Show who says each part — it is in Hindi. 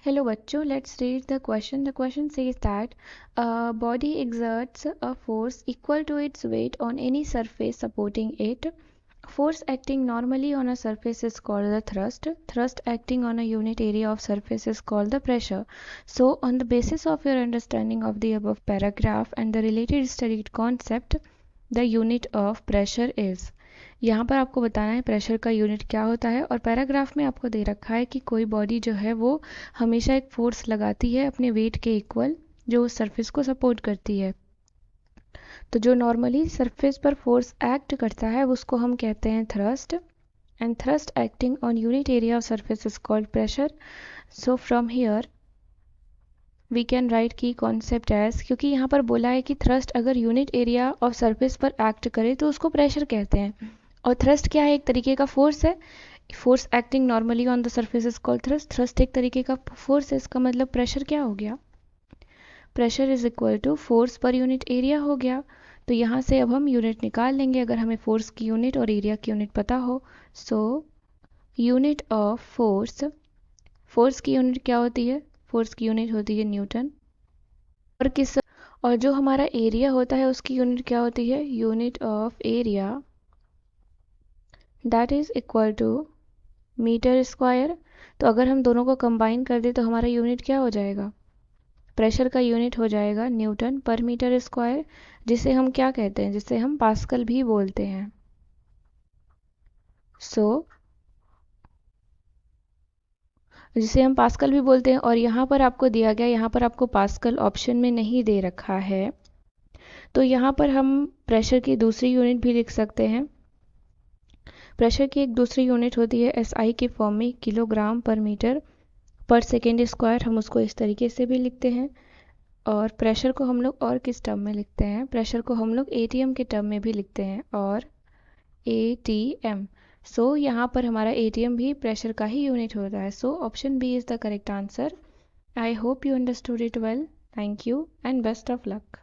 Speaker 1: Hello बच्चों, let's read the question. The question says that a body exerts a force equal to its weight on any surface supporting it. Force acting normally on a surface is called the thrust. Thrust acting on a unit area of surface is called the pressure. So, on the basis of your understanding of the above paragraph and the related studied concept, the unit of pressure is. यहाँ पर आपको बताना है प्रेशर का यूनिट क्या होता है और पैराग्राफ में आपको दे रखा है कि कोई बॉडी जो है वो हमेशा एक फोर्स लगाती है अपने वेट के इक्वल जो उस सरफेस को सपोर्ट करती है। तो जो नॉर्मली सरफेस पर फोर्स एक्ट करता है उसको हम कहते हैं thrust and thrust acting on unit area of surface is called pressure. So from here we can write की कॉन्सेप्ट एज, क्योंकि यहाँ पर बोला है कि थ्रस्ट अगर यूनिट एरिया ऑफ सरफेस पर एक्ट करे तो उसको प्रेशर कहते हैं। और थ्रस्ट क्या है? एक तरीके का फोर्स है। Force acting normally on the surface is called thrust. Thrust एक तरीके का फोर्स है, इसका मतलब प्रेशर क्या हो गया? Pressure is equal to force per unit area हो गया। तो यहाँ से अब हम यूनिट निकाल लेंगे अगर हमें फोर्स की यूनिट और एरिया की यूनिट पता हो। So unit of force, force की यूनिट क्या होती है? फोर्स की यूनिट होती है न्यूटन। और जो हमारा एरिया होता है उसकी यूनिट क्या होती है? Unit of area that is equal to metre square. तो अगर हम दोनों को कंबाइन कर दें तो हमारा यूनिट क्या हो जाएगा? प्रेशर का यूनिट हो जाएगा न्यूटन पर मीटर स्क्वायर, जिसे हम क्या कहते हैं? जिसे हम पास्कल भी बोलते हैं। जिसे हम पास्कल भी बोलते हैं। और यहाँ पर आपको दिया गया, यहाँ पर आपको पास्कल ऑप्शन में नहीं दे रखा है, तो यहाँ पर हम प्रेशर की दूसरी यूनिट भी लिख सकते हैं। प्रेशर की एक दूसरी यूनिट होती है SI के फॉर्म में, किलोग्राम पर मीटर पर सेकेंड स्क्वायर। हम उसको इस तरीके से भी लिखते हैं। और प्रेशर को हम लोग और किस टर्म में लिखते हैं? प्रेशर को हम लोग ATM के टर्म में भी लिखते हैं, और ATM। सो यहाँ पर हमारा ATM भी प्रेशर का ही यूनिट होता है। So option B is the correct answer. I hope you understood it well. Thank you and best of luck.